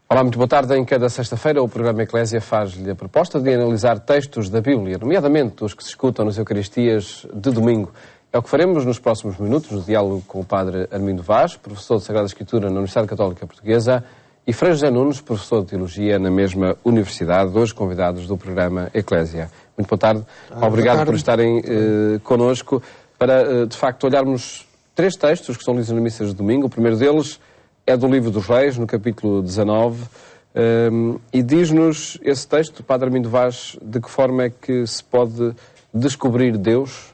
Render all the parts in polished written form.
Olá, muito boa tarde. Em cada sexta-feira o programa Eclésia faz-lhe a proposta de analisar textos da Bíblia, nomeadamente os que se escutam nas Eucaristias de domingo. É o que faremos nos próximos minutos, no diálogo com o Padre Armindo Vaz, professor de Sagrada Escritura na Universidade Católica Portuguesa, e Frei José Nunes, professor de Teologia na mesma universidade, hoje convidados do programa Eclésia. Muito boa tarde. Obrigado por estarem connosco para, de facto, olharmos três textos que são lidos na missa de domingo. O primeiro deles é do Livro dos Reis, no capítulo 19, e diz-nos esse texto, Padre Armindo Vaz, de que forma é que se pode descobrir Deus?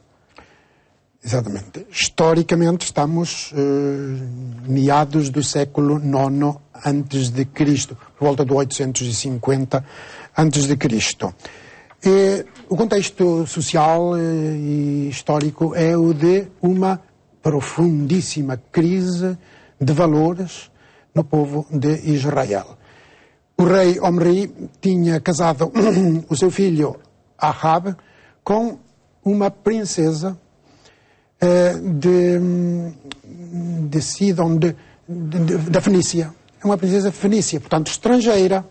Exatamente. Historicamente estamos meados do século IX antes de Cristo, por volta do 850 antes de Cristo. O contexto social e histórico é o de uma profundíssima crise de valores no povo de Israel. O rei Omri tinha casado o seu filho Ahab com uma princesa de Sidon, da Fenícia. É uma princesa fenícia, portanto estrangeira,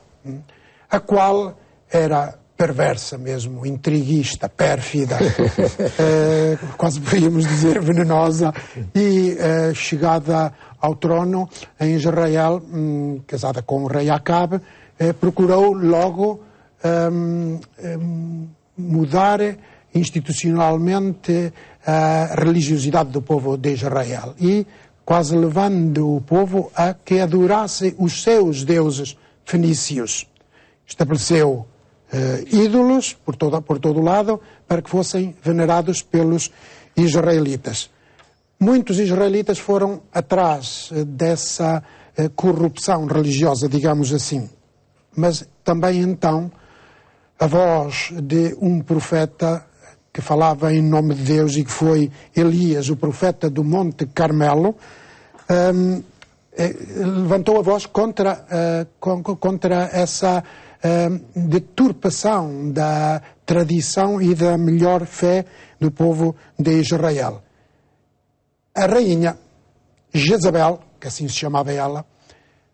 a qual era perversa mesmo, intriguista, pérfida, quase podíamos dizer venenosa, e chegada ao trono em Israel, casada com o rei Acabe, procurou logo mudar institucionalmente a religiosidade do povo de Israel e quase levando o povo a que adorasse os seus deuses fenícios. Estabeleceu ídolos por todo lado para que fossem venerados pelos israelitas. Muitos israelitas foram atrás dessa corrupção religiosa, digamos assim. Mas também então a voz de um profeta que falava em nome de Deus e que foi Elias, o profeta do Monte Carmelo, levantou a voz contra essa deturpação da tradição e da melhor fé do povo de Israel. A rainha Jezabel, que assim se chamava ela,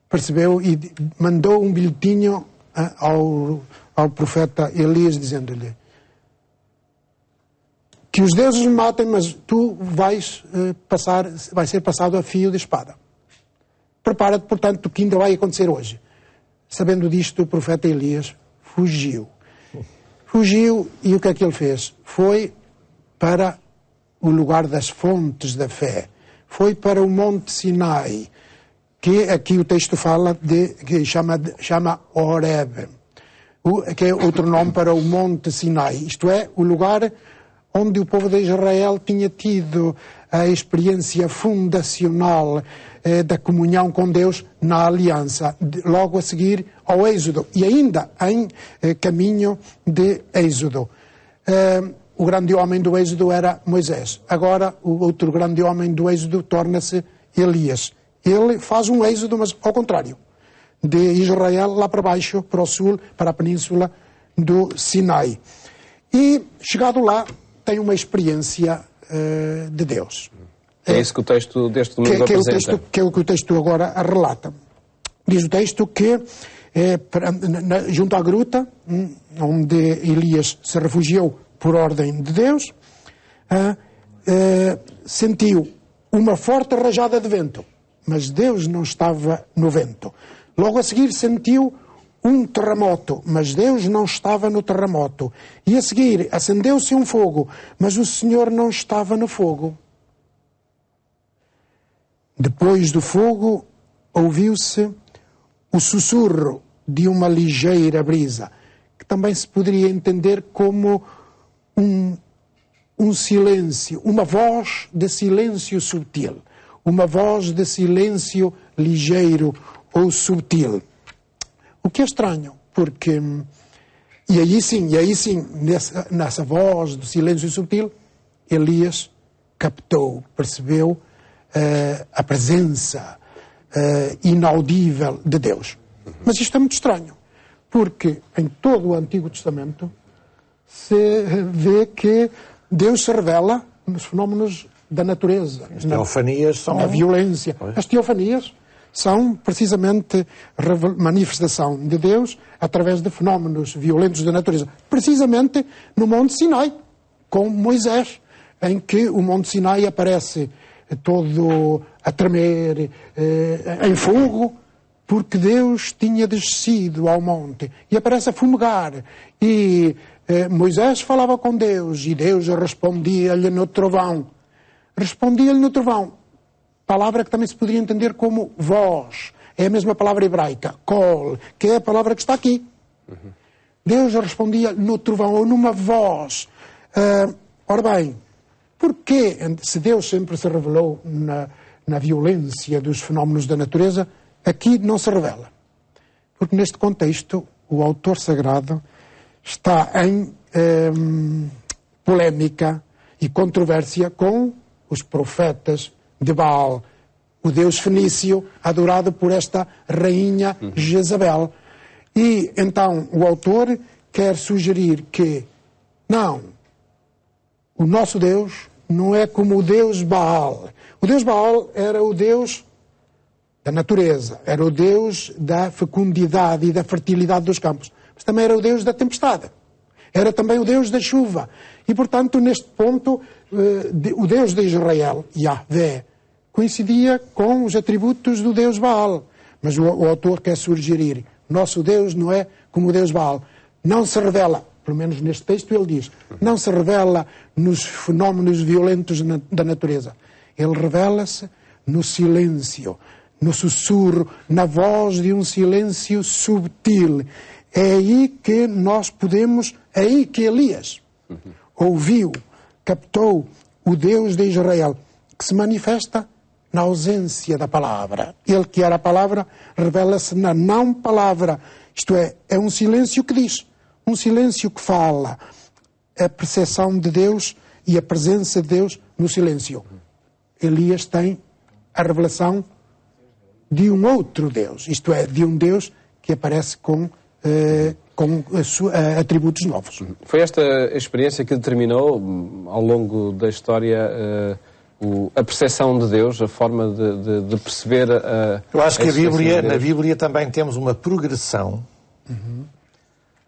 percebeu e mandou um bilhetinho ao profeta Elias dizendo-lhe que os deuses me matem, mas tu vai ser passado a fio de espada. Prepara-te, portanto, o que ainda vai acontecer hoje. Sabendo disto, o profeta Elias fugiu. Fugiu e o que é que ele fez? Foi para o lugar das fontes da fé. Foi para o Monte Sinai, que aqui o texto fala que chama Horeb, que é outro nome para o Monte Sinai. Isto é, o lugar onde o povo de Israel tinha tido a experiência fundacional da comunhão com Deus na aliança, logo a seguir ao Êxodo, e ainda em caminho de Êxodo. O grande homem do Êxodo era Moisés. Agora, o outro grande homem do Êxodo torna-se Elias. Ele faz um Êxodo, mas ao contrário, de Israel lá para baixo, para o sul, para a península do Sinai. E, chegado lá, tem uma experiência de Deus. É isso que o texto deste domingo apresenta. Que é o que o texto agora relata. Diz o texto que, junto à gruta, onde Elias se refugiou por ordem de Deus, sentiu uma forte rajada de vento, mas Deus não estava no vento. Logo a seguir sentiu um terremoto, mas Deus não estava no terremoto. E a seguir acendeu-se um fogo, mas o Senhor não estava no fogo. Depois do fogo ouviu-se o sussurro de uma ligeira brisa, que também se poderia entender como um silêncio, uma voz de silêncio subtil, uma voz de silêncio ligeiro ou subtil. O que é estranho, porque, e aí sim, nessa voz do silêncio subtil, Elias captou, percebeu a presença inaudível de Deus. Mas isto é muito estranho, porque em todo o Antigo Testamento se vê que Deus se revela nos fenómenos da natureza. As teofanias são... Na violência. As teofanias são precisamente manifestação de Deus através de fenómenos violentos da natureza. Precisamente no Monte Sinai, com Moisés, em que o Monte Sinai aparece todo a tremer, em fogo, porque Deus tinha descido ao monte e aparece a fumegar. E Moisés falava com Deus e Deus respondia-lhe no trovão. Respondia-lhe no trovão. Palavra que também se poderia entender como voz. É a mesma palavra hebraica, kol, que é a palavra que está aqui. Deus respondia no trovão ou numa voz. Ora bem, porquê, se Deus sempre se revelou na violência dos fenómenos da natureza, aqui não se revela? Porque neste contexto o autor sagrado está em polémica e controvérsia com os profetas de Baal, o deus fenício adorado por esta rainha Jezabel. E então o autor quer sugerir que não, o nosso Deus não é como o deus Baal. O deus Baal era o deus da natureza, era o deus da fecundidade e da fertilidade dos campos, mas também era o deus da tempestade, era também o deus da chuva. E, portanto, neste ponto, o Deus de Israel, Yahvé, coincidia com os atributos do Deus Baal. Mas o autor quer sugerir, nosso Deus não é como o Deus Baal. Não se revela, pelo menos neste texto ele diz, não se revela nos fenómenos violentos da natureza. Ele revela-se no silêncio, no sussurro, na voz de um silêncio subtil. É aí que nós podemos, é aí que Elias ouviu, captou o Deus de Israel, que se manifesta na ausência da palavra. Ele que era a palavra, revela-se na não palavra. Isto é um silêncio que diz, um silêncio que fala. A percepção de Deus e a presença de Deus no silêncio. Elias tem a revelação de um outro Deus, isto é, de um Deus que aparece com atributos novos. Foi esta experiência que determinou, ao longo da história, a percepção de Deus, a forma de perceber Eu acho que na Bíblia também temos uma progressão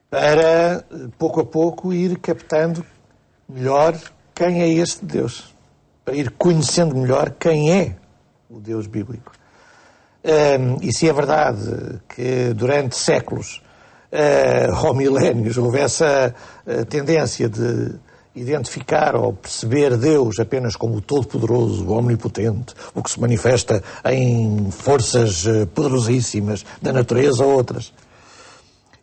para, pouco a pouco, ir captando melhor quem é este Deus, para ir conhecendo melhor quem é o Deus bíblico. E se é verdade que durante séculos ou milénios houve essa tendência de identificar ou perceber Deus apenas como o Todo-Poderoso, o Omnipotente, o que se manifesta em forças poderosíssimas da natureza ou outras,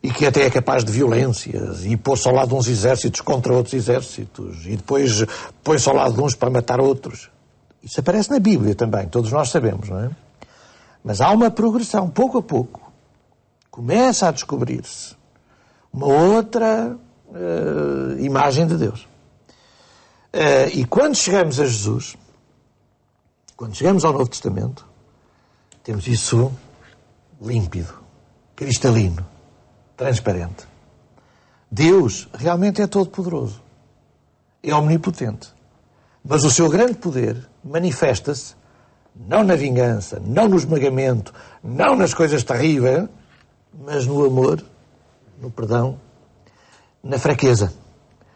e que até é capaz de violências, e pôr-se ao lado de uns exércitos contra outros exércitos, e depois põe-se ao lado de uns para matar outros. Isso aparece na Bíblia também, todos nós sabemos, não é? Mas há uma progressão, pouco a pouco. Começa a descobrir-se uma outra imagem de Deus. E quando chegamos a Jesus, quando chegamos ao Novo Testamento, temos isso límpido, cristalino, transparente. Deus realmente é todo-poderoso, é omnipotente, mas o seu grande poder manifesta-se não na vingança, não no esmagamento, não nas coisas terríveis, mas no amor, no perdão, na fraqueza.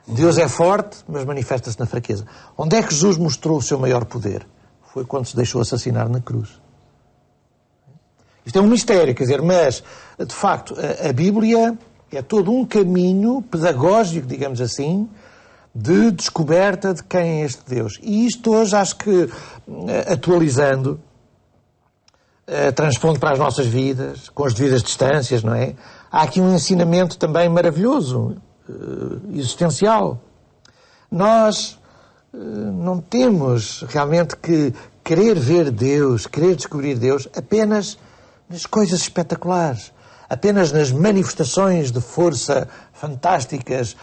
Deus é forte, mas manifesta-se na fraqueza. Onde é que Jesus mostrou o seu maior poder? Foi quando se deixou assassinar na cruz. Isto é um mistério, quer dizer, mas, de facto, a Bíblia é todo um caminho pedagógico, digamos assim, de descoberta de quem é este Deus. E isto hoje, acho que, atualizando, transpondo para as nossas vidas, com as devidas distâncias, não é? Há aqui um ensinamento também maravilhoso, existencial. Nós não temos realmente que querer ver Deus, querer descobrir Deus apenas nas coisas espetaculares, apenas nas manifestações de força fantásticas,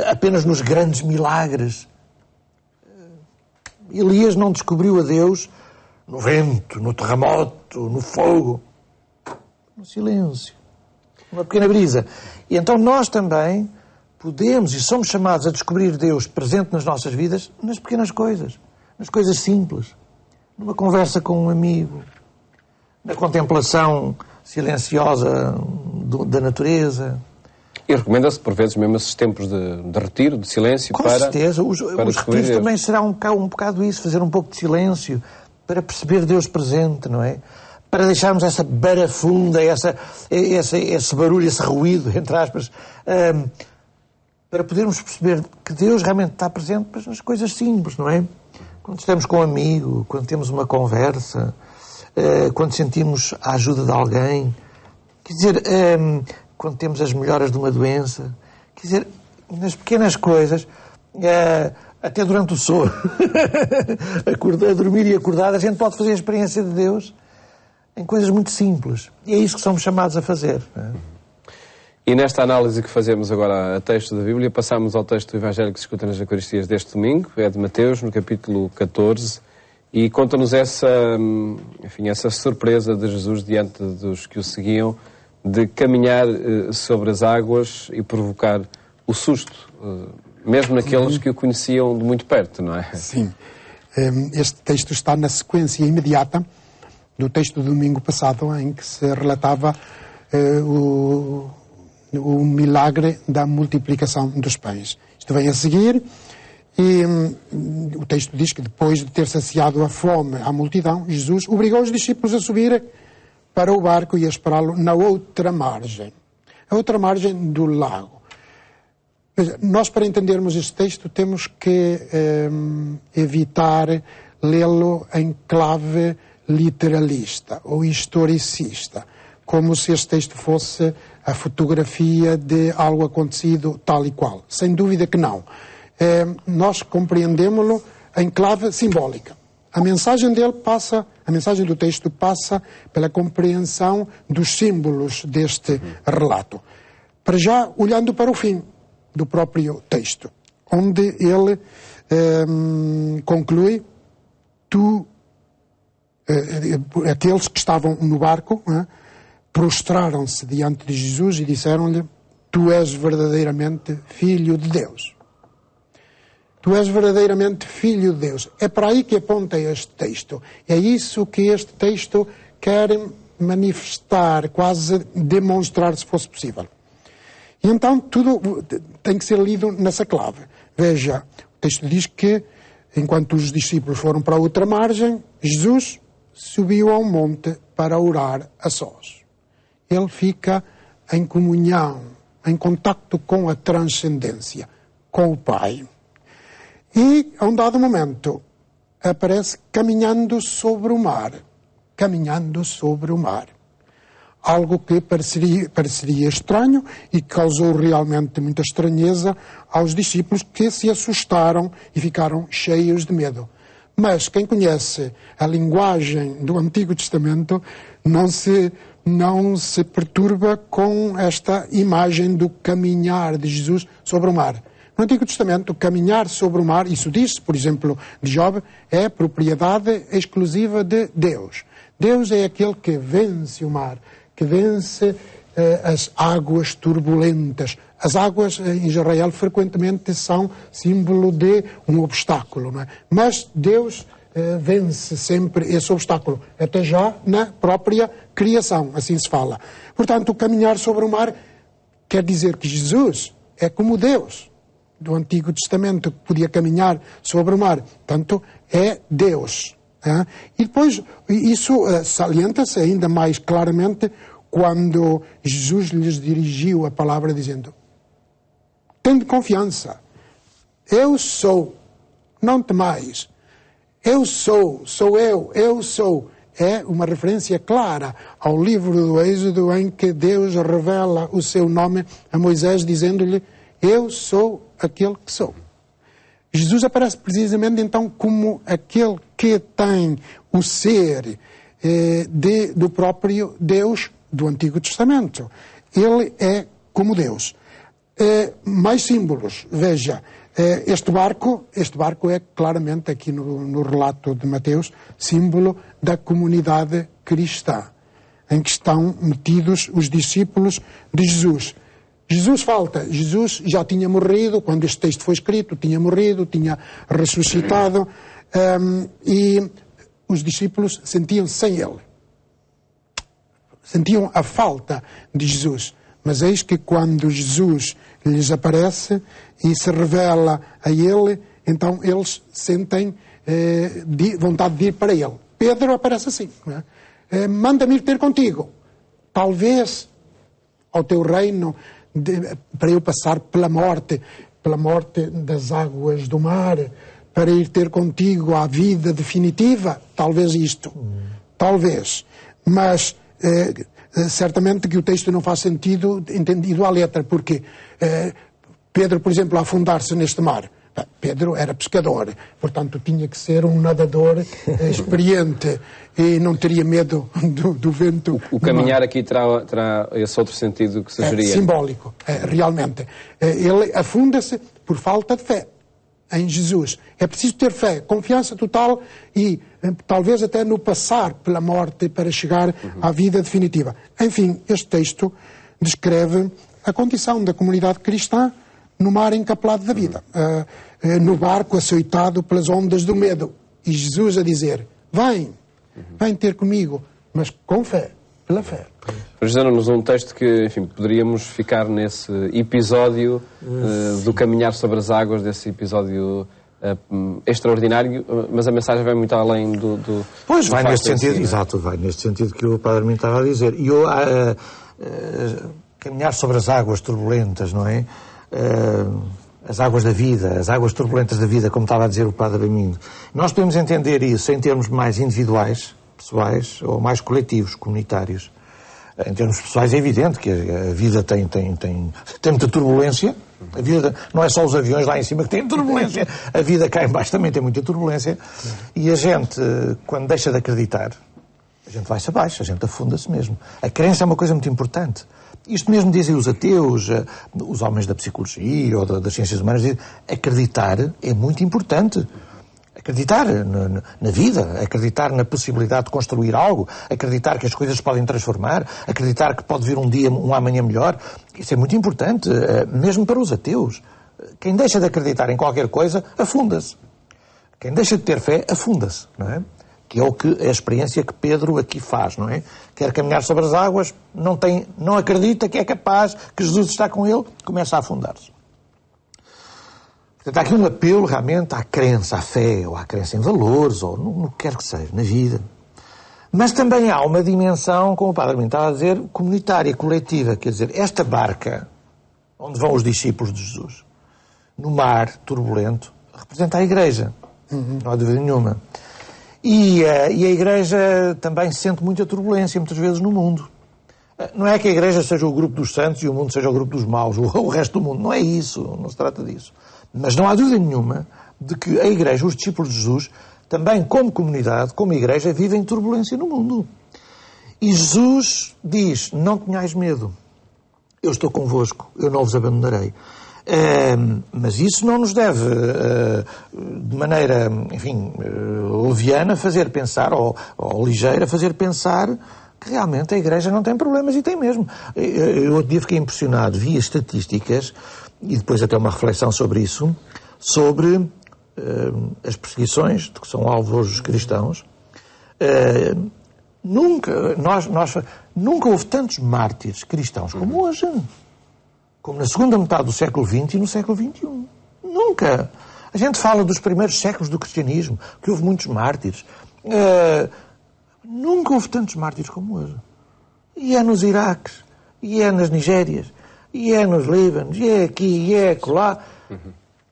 apenas nos grandes milagres. Elias não descobriu a Deus no vento, no terremoto, no fogo, no silêncio, numa pequena brisa. E então nós também podemos e somos chamados a descobrir Deus presente nas nossas vidas nas pequenas coisas, nas coisas simples, numa conversa com um amigo, na contemplação silenciosa da natureza. E recomenda-se, por vezes, mesmo esses tempos de retiro, de silêncio, Com para... certeza. Os retiros também será um bocado isso, fazer um pouco de silêncio, para perceber Deus presente, não é? Para deixarmos essa barafunda, esse barulho, esse ruído, entre aspas, para podermos perceber que Deus realmente está presente, mas nas coisas simples, não é? Quando estamos com um amigo, quando temos uma conversa, quando sentimos a ajuda de alguém, quer dizer, quando temos as melhoras de uma doença, quer dizer, nas pequenas coisas, até durante o sono, a dormir e acordar, a gente pode fazer a experiência de Deus em coisas muito simples. E é isso que somos chamados a fazer. Não é? E nesta análise que fazemos agora a texto da Bíblia, passamos ao texto do Evangelho que se escuta nas Eucaristias deste domingo, é de Mateus, no capítulo 14, e conta-nos essa surpresa de Jesus diante dos que o seguiam, de caminhar sobre as águas e provocar o susto, mesmo naqueles que o conheciam de muito perto, não é? Sim. Este texto está na sequência imediata do texto do domingo passado, em que se relatava o milagre da multiplicação dos pães. Isto vem a seguir, e o texto diz que depois de ter saciado a fome à multidão, Jesus obrigou os discípulos a subir para o barco e a esperá-lo na outra margem. A outra margem do lago. Nós, para entendermos este texto, temos que evitar lê-lo em clave literalista ou historicista, como se este texto fosse a fotografia de algo acontecido tal e qual. Sem dúvida que não. Nós compreendemos-lo em clave simbólica. A mensagem do texto passa pela compreensão dos símbolos deste relato. Para já, olhando para o fim do próprio texto, onde ele conclui: aqueles que estavam no barco prostraram-se diante de Jesus e disseram-lhe: tu és verdadeiramente Filho de Deus. Tu és verdadeiramente Filho de Deus. É para aí que aponta este texto. É isso que este texto quer manifestar, quase demonstrar, se fosse possível. E então tudo tem que ser lido nessa clave. Veja, o texto diz que, enquanto os discípulos foram para a outra margem, Jesus subiu ao monte para orar a sós. Ele fica em comunhão, em contacto com a transcendência, com o Pai. E, a um dado momento, aparece caminhando sobre o mar. Caminhando sobre o mar. Algo que pareceria estranho e causou realmente muita estranheza aos discípulos, que se assustaram e ficaram cheios de medo. Mas quem conhece a linguagem do Antigo Testamento não se perturba com esta imagem do caminhar de Jesus sobre o mar. No Antigo Testamento, caminhar sobre o mar, isso diz, por exemplo, de Job, é propriedade exclusiva de Deus. Deus é aquele que vence o mar, que vence as águas turbulentas. As águas em Israel frequentemente são símbolo de um obstáculo, não é? Mas Deus vence sempre esse obstáculo, até já na própria criação, assim se fala. Portanto, caminhar sobre o mar quer dizer que Jesus é como Deus do Antigo Testamento, que podia caminhar sobre o mar. Portanto, é Deus. E depois, isso salienta-se ainda mais claramente quando Jesus lhes dirigiu a palavra dizendo: tende confiança, eu sou, não temais, eu sou eu sou. É uma referência clara ao livro do Êxodo, em que Deus revela o seu nome a Moisés, dizendo-lhe: eu sou aquele que sou. Jesus aparece precisamente então como aquele que tem o ser do próprio Deus do Antigo Testamento. Ele é como Deus. Mais símbolos. Veja, este barco é claramente aqui no relato de Mateus símbolo da comunidade cristã, em que estão metidos os discípulos de Jesus. Jesus já tinha morrido, quando este texto foi escrito, tinha morrido, tinha ressuscitado, e os discípulos sentiam-se sem ele. sentiam a falta de Jesus. Mas eis que quando Jesus lhes aparece e se revela a ele, então eles sentem vontade de ir para ele. Pedro aparece assim, não é? Manda-me ir ter contigo. Talvez ao teu reino, para eu passar pela morte das águas do mar, para ir ter contigo à vida definitiva. Talvez isto. Talvez. Mas certamente que o texto não faz sentido entendido à letra, porque Pedro, por exemplo, a afundar-se neste mar. Pedro era pescador, portanto tinha que ser um nadador experiente e não teria medo do vento. O caminhar aqui terá esse outro sentido que sugeria. Simbólico, realmente. Ele afunda-se por falta de fé em Jesus. É preciso ter fé, confiança total e talvez até no passar pela morte para chegar à vida definitiva. Enfim, este texto descreve a condição da comunidade cristã no mar encapelado da vida, no barco açoitado pelas ondas do medo. E Jesus a dizer, vem ter comigo, mas com fé, pela fé. Apresentaram-nos um texto que, enfim, poderíamos ficar nesse episódio do caminhar sobre as águas, desse episódio extraordinário, mas a mensagem vai muito além do Pois, vai neste sentido, exato, vai neste sentido que o Padre Armindo estava a dizer. E caminhar sobre as águas turbulentas, não é? As águas da vida, as águas turbulentas da vida, como estava a dizer o Padre Armindo. Nós podemos entender isso em termos mais individuais, pessoais, ou mais coletivos, comunitários. Em termos pessoais é evidente que a vida tem muita turbulência. A vida não é só os aviões lá em cima que têm turbulência. A vida cá em baixo também tem muita turbulência. E a gente, quando deixa de acreditar, a gente vai-se abaixo, a gente afunda-se mesmo. A crença é uma coisa muito importante. Isto mesmo dizem os ateus, os homens da psicologia ou das ciências humanas, dizem, acreditar é muito importante. Acreditar na vida, acreditar na possibilidade de construir algo, acreditar que as coisas se podem transformar, acreditar que pode vir um dia, um amanhã melhor, isso é muito importante, mesmo para os ateus. Quem deixa de acreditar em qualquer coisa, afunda-se. Quem deixa de ter fé, afunda-se, não é? Que é a experiência que Pedro aqui faz, não é? Quer caminhar sobre as águas, não acredita que é capaz, que Jesus está com ele, começa a afundar-se. Portanto, há aqui um apelo realmente à crença, à fé, ou à crença em valores, ou no que quer que seja, na vida. Mas também há uma dimensão, como o Padre Armindo estava a dizer, comunitária, coletiva. Quer dizer, esta barca, onde vão os discípulos de Jesus, no mar turbulento, representa a Igreja. Não há dúvida nenhuma. E a Igreja também sente muita turbulência, muitas vezes, no mundo. Não é que a Igreja seja o grupo dos santos e o mundo seja o grupo dos maus, o resto do mundo. Não é isso, não se trata disso. Mas não há dúvida nenhuma de que a Igreja, os discípulos de Jesus, também como comunidade, como Igreja, vivem turbulência no mundo. E Jesus diz, não tenhais medo, eu estou convosco, eu não vos abandonarei. Mas isso não nos deve, de maneira, enfim, leviana, fazer pensar, ou ligeira, fazer pensar que realmente a Igreja não tem problemas, e tem mesmo. Eu outro dia fiquei impressionado, vi as estatísticas, e depois até uma reflexão sobre isso, sobre as perseguições de que são alvos os cristãos. Nunca houve tantos mártires cristãos como hoje. Como na segunda metade do século XX e no século XXI. Nunca. A gente fala dos primeiros séculos do cristianismo, que houve muitos mártires. Nunca houve tantos mártires como hoje. E é nos Iraques, e é nas Nigérias, e é nos Líbanos, e é aqui, e é acolá.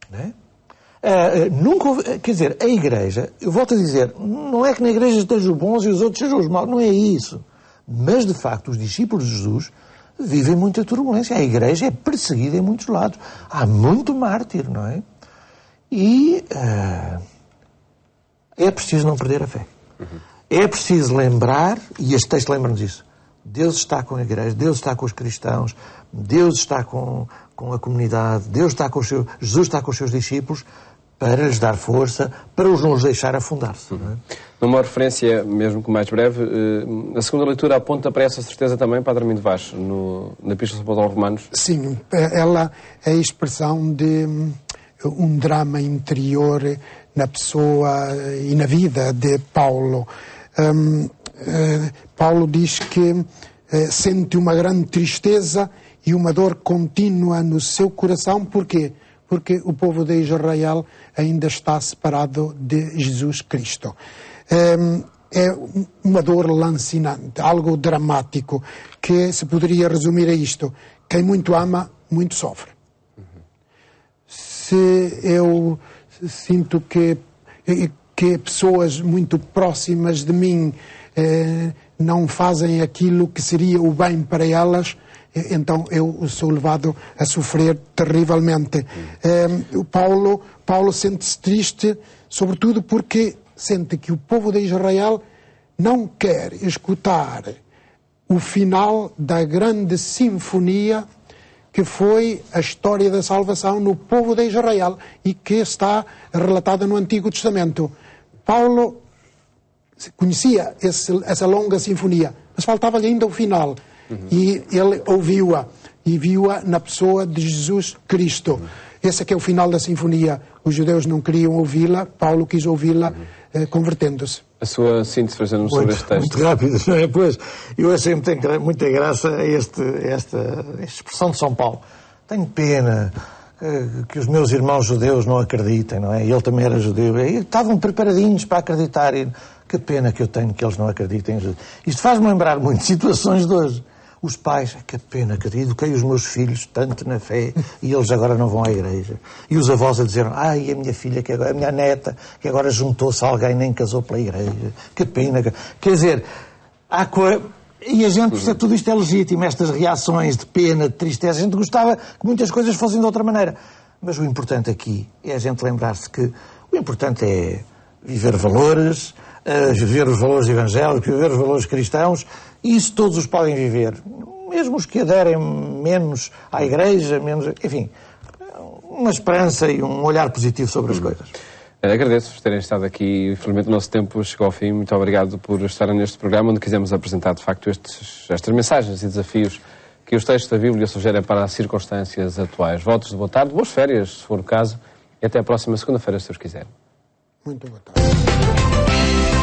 Não é? Nunca houve, quer dizer, a Igreja, eu volto a dizer, não é que na Igreja estejam os bons e os outros sejam os maus, não é isso. Mas, de facto, os discípulos de Jesus vivem muita turbulência. A Igreja é perseguida em muitos lados. Há muito mártir, não é? E é preciso não perder a fé. É preciso lembrar, e este texto lembra-nos isso, Deus está com a Igreja, Deus está com os cristãos, Deus está com a comunidade, Jesus está com os seus discípulos para lhes dar força, para os não os deixar afundar-se. Não é? Numa referência, mesmo que mais breve, a segunda leitura aponta para essa certeza também, Padre Armindo Vaz, na Epístola de Paulo aos Romanos? Sim, ela é a expressão de um drama interior na pessoa e na vida de Paulo. Paulo diz que sente uma grande tristeza e uma dor contínua no seu coração. Porquê? Porque o povo de Israel ainda está separado de Jesus Cristo. É uma dor lancinante, algo dramático, que se poderia resumir a isto: quem muito ama, muito sofre. Se eu sinto que pessoas muito próximas de mim não fazem aquilo que seria o bem para elas, então eu sou levado a sofrer terrivelmente. Paulo sente-se triste, sobretudo porque sente que o povo de Israel não quer escutar o final da grande sinfonia que foi a história da salvação no povo de Israel e que está relatada no Antigo Testamento. Paulo conhecia essa longa sinfonia, mas faltava-lhe ainda o final. E ele ouviu-a, e viu-a na pessoa de Jesus Cristo. Esse é que é o final da sinfonia. Os judeus não queriam ouvi-la, Paulo quis ouvi-la, convertendo-se. A sua síntese, fazendo sobre este texto. Muito rápido, não é? Pois, eu achei muita graça a esta expressão de São Paulo. Tenho pena que os meus irmãos judeus não acreditem, não é? Ele também era judeu. E estavam preparadinhos para acreditar. E que pena que eu tenho que eles não acreditem. Isto faz-me lembrar muito situações de hoje. Os pais, que pena que eu eduquei os meus filhos tanto na fé e eles agora não vão à igreja. E os avós a dizer, ai, a minha filha, a minha neta, que agora juntou-se a alguém, nem casou pela igreja. Que pena. Quer dizer, e a gente percebe tudo isto é legítimo, estas reações de pena, de tristeza. A gente gostava que muitas coisas fossem de outra maneira. Mas o importante aqui é a gente lembrar-se que o importante é viver valores, viver os valores evangélicos, viver os valores cristãos, e isso todos os podem viver. Mesmo os que aderem menos à igreja, enfim, uma esperança e um olhar positivo sobre as coisas. Agradeço-vos terem estado aqui. Infelizmente o nosso tempo chegou ao fim. Muito obrigado por estarem neste programa, onde quisemos apresentar, de facto, estas mensagens e desafios que os textos da Bíblia sugerem para as circunstâncias atuais. Votos de boa tarde, boas férias, se for o caso, e até a próxima segunda-feira, se Deus quiser. Muito boa tarde.